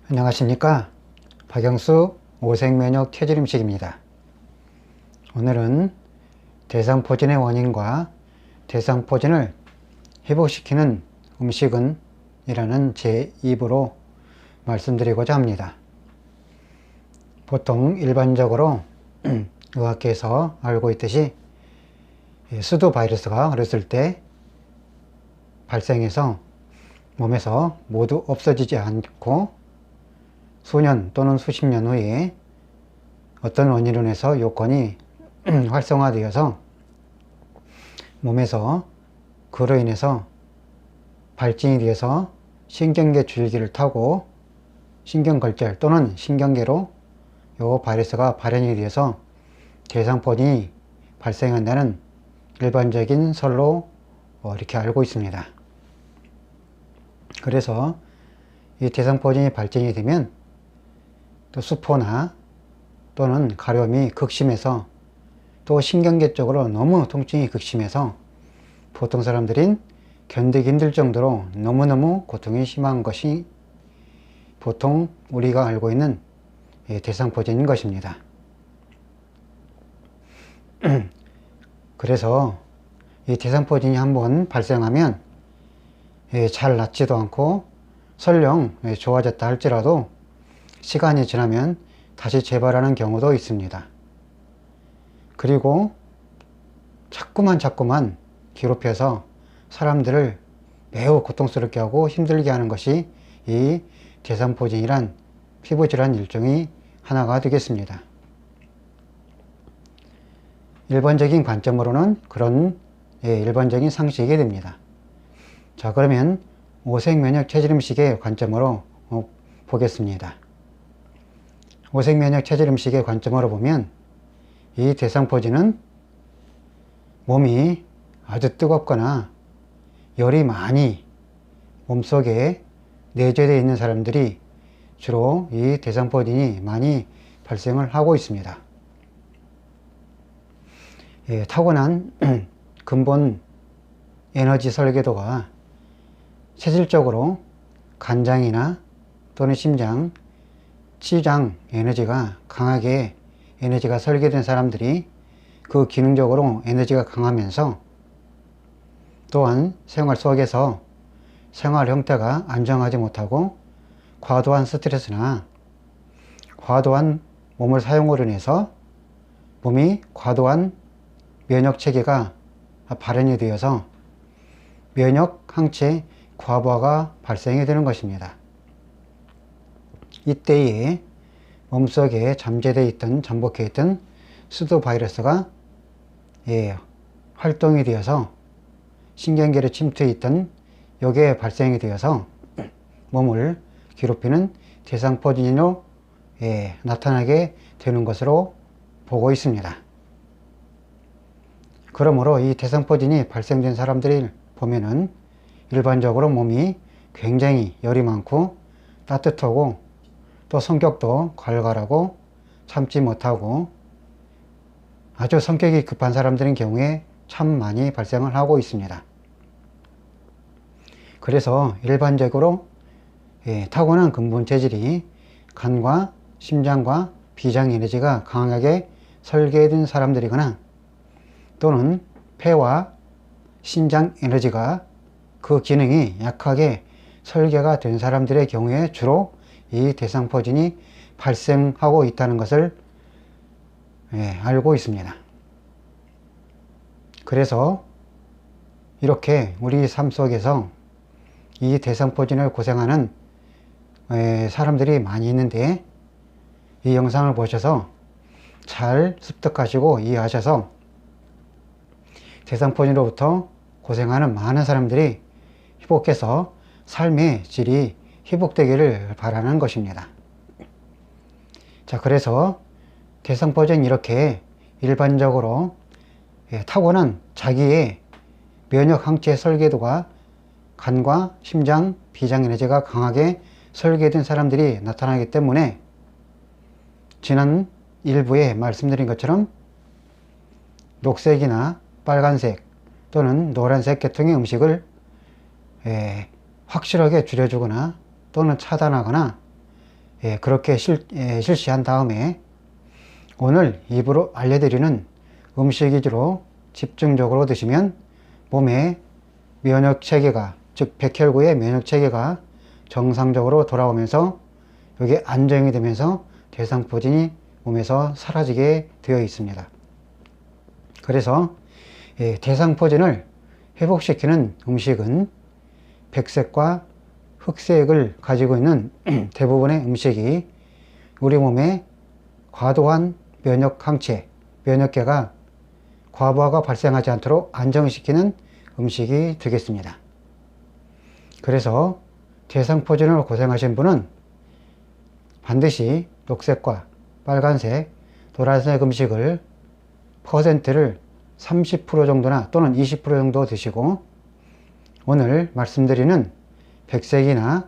안녕하십니까, 박영수 오색면역 체질 음식입니다. 오늘은 대상포진의 원인과 대상포진을 회복시키는 음식은 이라는 제 입으로 말씀드리고자 합니다. 보통 일반적으로 의학계에서 알고 있듯이 수두 바이러스가 어렸을 때 발생해서 몸에서 모두 없어지지 않고 수년 또는 수십 년 후에 어떤 원인으로 인해서 요건이 활성화되어서 몸에서 그로 인해서 발진이 되어서 신경계 줄기를 타고 신경걸절 또는 신경계로 요 바이러스가 발현이 되어서 대상포진이 발생한다는 일반적인 설로 이렇게 알고 있습니다. 그래서 이 대상포진이 발진이 되면 또 수포나 또는 가려움이 극심해서 또 신경계 쪽으로 너무 통증이 극심해서 보통 사람들인 견디기 힘들 정도로 너무너무 고통이 심한 것이 보통 우리가 알고 있는 대상포진인 것입니다. 그래서 이 대상포진이 한번 발생하면 잘 낫지도 않고 설령 좋아졌다 할지라도 시간이 지나면 다시 재발하는 경우도 있습니다. 그리고 자꾸만 괴롭혀서 사람들을 매우 고통스럽게 하고 힘들게 하는 것이 이 대상포진이란 피부질환 일종의 하나가 되겠습니다. 일반적인 관점으로는 그런 일반적인 상식이 됩니다. 자, 그러면 오색면역 체질 음식의 관점으로 보겠습니다. 오색면역 체질 음식의 관점으로 보면 이 대상포진은 몸이 아주 뜨겁거나 열이 많이 몸속에 내재되어 있는 사람들이 주로 이 대상포진이 많이 발생을 하고 있습니다. 타고난 근본 에너지 설계도가 체질적으로 간장이나 또는 심장, 치장 에너지가 강하게 에너지가 설계된 사람들이 그 기능적으로 에너지가 강하면서 또한 생활 속에서 생활 형태가 안정하지 못하고 과도한 스트레스나 과도한 몸을 사용으로 인해서 몸이 과도한 면역 체계가 발현이 되어서 면역 항체 과부하가 발생이 되는 것입니다. 이때에 몸속에 잠재되어 있던, 잠복해 있던 수두 바이러스가 활동이 되어서 신경계를 침투해 있던 요게 발생이 되어서 몸을 괴롭히는 대상포진으로 나타나게 되는 것으로 보고 있습니다. 그러므로 이 대상포진이 발생된 사람들을 보면은 일반적으로 몸이 굉장히 열이 많고 따뜻하고 또 성격도 괄괄하고 참지 못하고 아주 성격이 급한 사람들인 경우에 참 많이 발생을 하고 있습니다. 그래서 일반적으로 타고난 근본 체질이 간과 심장과 비장 에너지가 강하게 설계된 사람들이거나 또는 폐와 신장 에너지가 그 기능이 약하게 설계가 된 사람들의 경우에 주로 이 대상포진이 발생하고 있다는 것을 알고 있습니다. 그래서 이렇게 우리 삶 속에서 이 대상포진을 고생하는 사람들이 많이 있는데 이 영상을 보셔서 잘 습득하시고 이해하셔서 대상포진으로부터 고생하는 많은 사람들이 회복해서 삶의 질이 회복되기를 바라는 것입니다. 자, 그래서 대상포진 이렇게 일반적으로 타고난 자기의 면역 항체 설계도가 간과 심장, 비장 에너지가 강하게 설계된 사람들이 나타나기 때문에 지난 일부에 말씀드린 것처럼 녹색이나 빨간색 또는 노란색 계통의 음식을 확실하게 줄여주거나 또는 차단하거나 그렇게 실시한 다음에 오늘 입으로 알려드리는 음식 위주로 집중적으로 드시면 몸의 면역체계가, 즉 백혈구의 면역체계가 정상적으로 돌아오면서 이게 안정이 되면서 대상포진이 몸에서 사라지게 되어 있습니다. 그래서 대상포진을 회복시키는 음식은 백색과 흑색을 가지고 있는 대부분의 음식이 우리 몸에 과도한 면역 항체, 면역계가 과부하가 발생하지 않도록 안정시키는 음식이 되겠습니다. 그래서 대상포진으로 고생하신 분은 반드시 녹색과 빨간색, 노란색 음식을 퍼센트를 30% 정도나 또는 20% 정도 드시고 오늘 말씀드리는 백색이나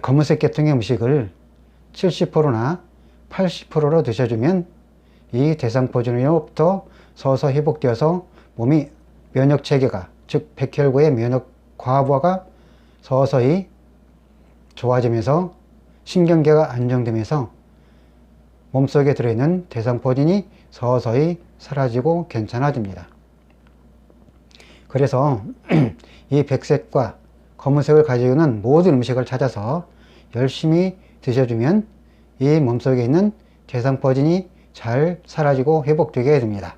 검은색 계통의 음식을 70%나 80%로 드셔주면 이 대상포진으로부터 서서 회복되어서 몸이 면역체계가, 즉 백혈구의 면역 과부하가 서서히 좋아지면서 신경계가 안정되면서 몸속에 들어있는 대상포진이 서서히 사라지고 괜찮아집니다. 그래서 이 백색과 검은색을 가지고 있는 모든 음식을 찾아서 열심히 드셔주면 이 몸속에 있는 대상포진이 잘 사라지고 회복되게 됩니다.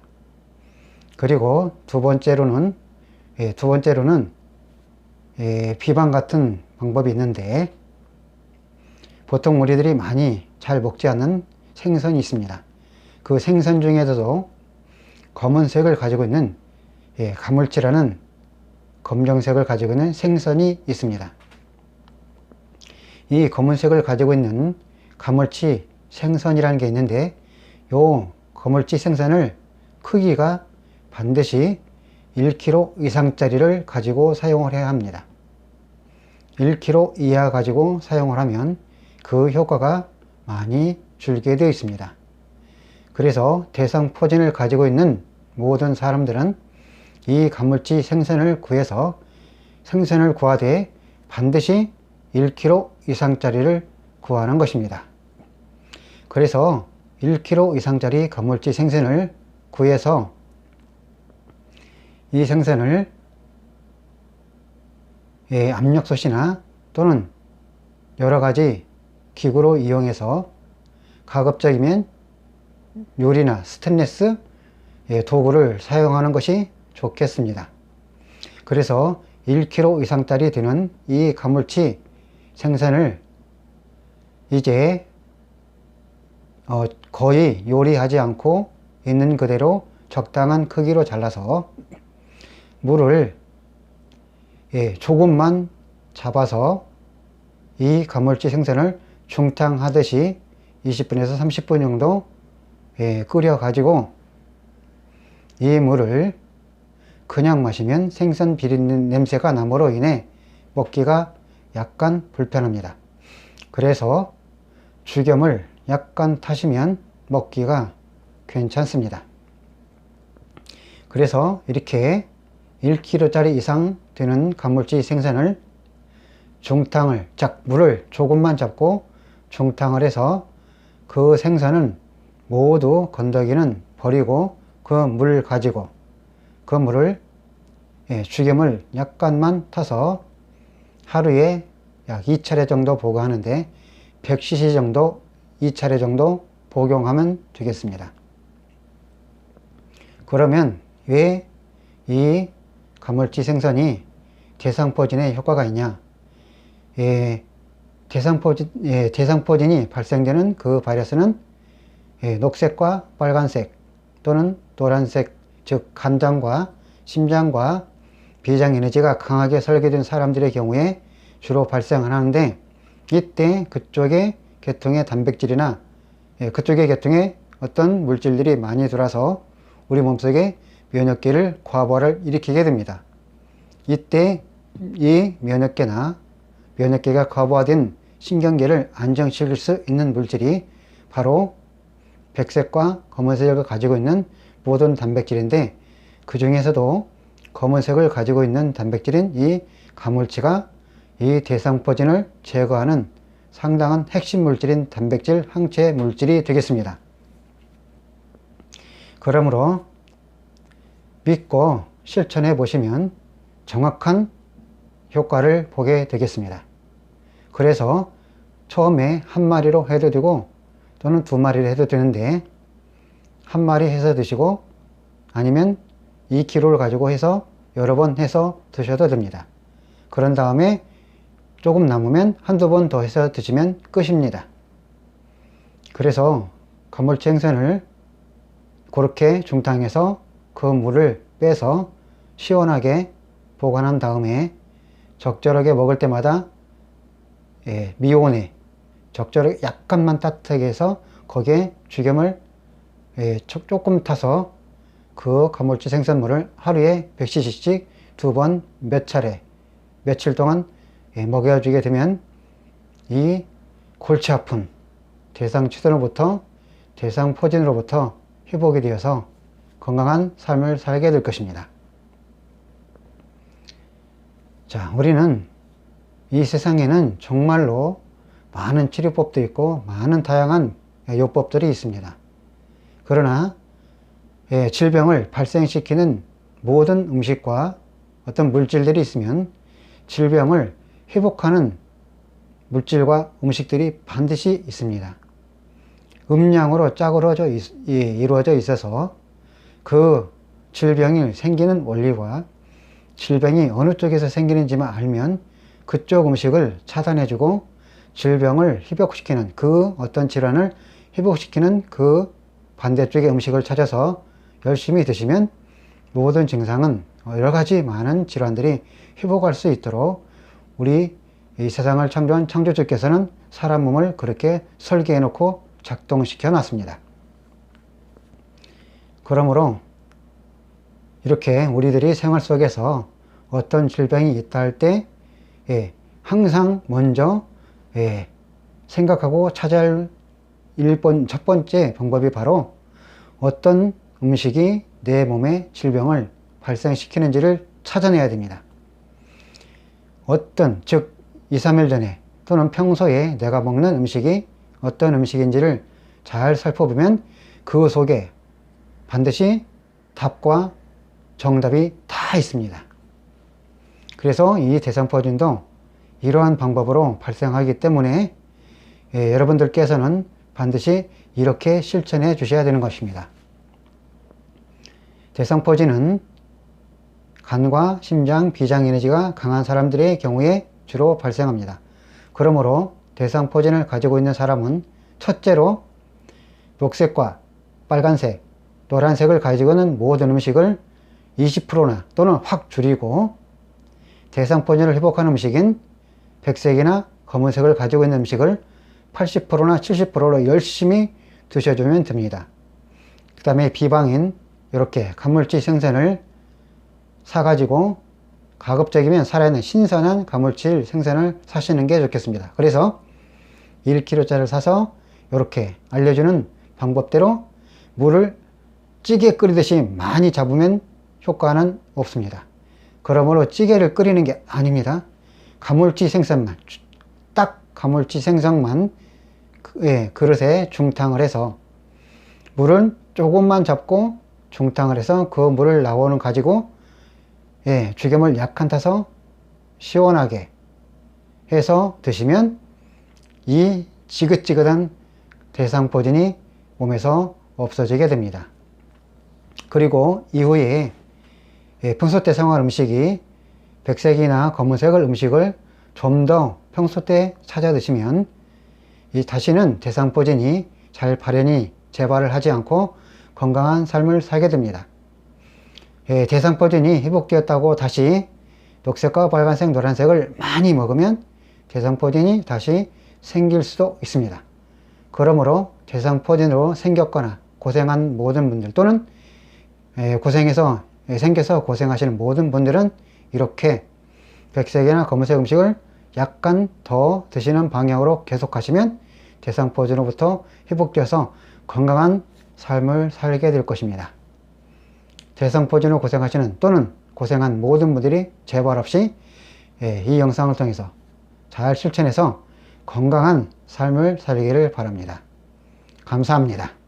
그리고 두 번째로는 비방 같은 방법이 있는데 보통 우리들이 많이 잘 먹지 않는 생선이 있습니다. 그 생선 중에서도 검은색을 가지고 있는 가물치라는 검정색을 가지고 있는 생선이 있습니다. 이 검은색을 가지고 있는 가물치 생선이라는 게 있는데 요 가물치 생선을 크기가 반드시 1kg 이상짜리를 가지고 사용을 해야 합니다. 1kg 이하 가지고 사용을 하면 그 효과가 많이 줄게 되어 있습니다. 그래서 대상포진을 가지고 있는 모든 사람들은 이 가물치 생선을 구하되 반드시 1kg 이상짜리를 구하는 것입니다. 그래서 1kg 이상짜리 가물치 생선을 구해서 이 생선을 압력솥이나 또는 여러가지 기구로 이용해서 가급적이면 요리나 스테인리스 도구를 사용하는 것이 좋겠습니다. 그래서 1kg 이상짜리 되는 이 가물치 생선을 이제 거의 요리하지 않고 있는 그대로 적당한 크기로 잘라서 물을 조금만 잡아서 이 가물치 생선을 중탕하듯이 20분에서 30분 정도 끓여 가지고 이 물을 그냥 마시면 생선 비린 냄새가 남으로 인해 먹기가 약간 불편합니다. 그래서 죽염을 약간 타시면 먹기가 괜찮습니다. 그래서 이렇게 1kg짜리 이상 되는 가물치 생선을 물을 조금만 잡고 중탕을 해서 그 생선은 모두 건더기는 버리고 그 물을 가지고 그 물을 죽염을 약간만 타서 하루에 약 2차례 정도 복용하는데 100cc 정도 2차례 정도 복용하면 되겠습니다. 그러면 왜 이 가물치 생선이 대상포진에 효과가 있냐? 대상포진이 발생되는 그 바이러스는 녹색과 빨간색 또는 노란색, 즉 간장과 심장과 비장 에너지가 강하게 설계된 사람들의 경우에 주로 발생하는데 이때 그쪽의 계통의 단백질이나 그쪽의 계통에 어떤 물질들이 많이 들어와서 우리 몸속에 면역계를 과부하를 일으키게 됩니다. 이때 이 면역계가 과부하된 신경계를 안정시킬 수 있는 물질이 바로 백색과 검은색을 가지고 있는 모든 단백질인데 그 중에서도 검은색을 가지고 있는 단백질인 이 가물치가 이 대상포진을 제거하는 상당한 핵심 물질인 단백질 항체 물질이 되겠습니다. 그러므로 믿고 실천해 보시면 정확한 효과를 보게 되겠습니다. 그래서 처음에 한 마리로 해도 되고 또는 두 마리를 해도 되는데 한 마리 해서 드시고 아니면 2kg를 가지고 해서 여러 번 해서 드셔도 됩니다. 그런 다음에 조금 남으면 한두 번 더 해서 드시면 끝입니다. 그래서 가물치 생선을 그렇게 중탕해서 그 물을 빼서 시원하게 보관한 다음에 적절하게 먹을 때마다 미온에 적절하게 약간만 따뜻하게 해서 거기에 죽염을 조금 타서 그 가물치 생선물을 하루에 100cc씩 두 번 몇 차례 며칠 동안 먹여주게 되면 이 골치 아픈 대상치도로부터 대상포진으로부터 회복이 되어서 건강한 삶을 살게 될 것입니다. 자, 우리는 이 세상에는 정말로 많은 치료법도 있고 많은 다양한 요법들이 있습니다. 그러나 질병을 발생시키는 모든 음식과 어떤 물질들이 있으면 질병을 회복하는 물질과 음식들이 반드시 있습니다. 음양으로 짝으로져 이루어져 있어서 그 질병이 생기는 원리와 질병이 어느 쪽에서 생기는지만 알면 그쪽 음식을 차단해주고 질병을 회복시키는 그 어떤 질환을 회복시키는 그 반대쪽의 음식을 찾아서 열심히 드시면 모든 증상은 여러가지 많은 질환들이 회복할 수 있도록 우리 이 세상을 창조한 창조주께서는 사람 몸을 그렇게 설계해 놓고 작동시켜 놨습니다. 그러므로 이렇게 우리들이 생활 속에서 어떤 질병이 있다 할 때 항상 먼저 생각하고 찾아야 할 첫 번째 방법이 바로 어떤 음식이 내 몸에 질병을 발생시키는지를 찾아내야 됩니다. 즉 2, 3일 전에 또는 평소에 내가 먹는 음식이 어떤 음식인지를 잘 살펴보면 그 속에 반드시 답과 정답이 다 있습니다. 그래서 이 대상포진도 이러한 방법으로 발생하기 때문에 여러분들께서는 반드시 이렇게 실천해 주셔야 되는 것입니다. 대상포진은 간과 심장, 비장 에너지가 강한 사람들의 경우에 주로 발생합니다. 그러므로 대상포진을 가지고 있는 사람은 첫째로 녹색과 빨간색, 노란색을 가지고 있는 모든 음식을 20%나 또는 확 줄이고 대상포진을 회복하는 음식인 백색이나 검은색을 가지고 있는 음식을 80%나 70%로 열심히 드셔주면 됩니다. 그 다음에 비방인 이렇게 가물치 생선을 사가지고 가급적이면 살아있는 신선한 가물치 생선을 사시는 게 좋겠습니다. 그래서 1kg짜리를 사서 이렇게 알려주는 방법대로 물을 찌개 끓이듯이 많이 잡으면 효과는 없습니다. 그러므로 찌개를 끓이는 게 아닙니다. 가물치 생선만, 딱 가물치 생선만 그릇에 중탕을 해서 물은 조금만 잡고 중탕을 해서 그 물을 나오는 가지고 죽염을 약간 타서 시원하게 해서 드시면 이 지긋지긋한 대상포진이 몸에서 없어지게 됩니다. 그리고 이후에 평소 때 생활 음식이 백색이나 검은색을 음식을 좀 더 평소 때 찾아 드시면 다시는 대상포진이 잘 발현이 재발을 하지 않고 건강한 삶을 살게 됩니다. 대상포진이 회복되었다고 다시 녹색과 빨간색, 노란색을 많이 먹으면 대상포진이 다시 생길 수도 있습니다. 그러므로 대상포진으로 생겼거나 고생한 모든 분들 또는 생겨서 고생하시는 모든 분들은 이렇게 백색이나 검은색 음식을 약간 더 드시는 방향으로 계속 하시면 대상포진으로부터 회복되어서 건강한 삶을 살게 될 것입니다. 대상포진으로 고생하시는 또는 고생한 모든 분들이 재발 없이 이 영상을 통해서 잘 실천해서 건강한 삶을 살기를 바랍니다. 감사합니다.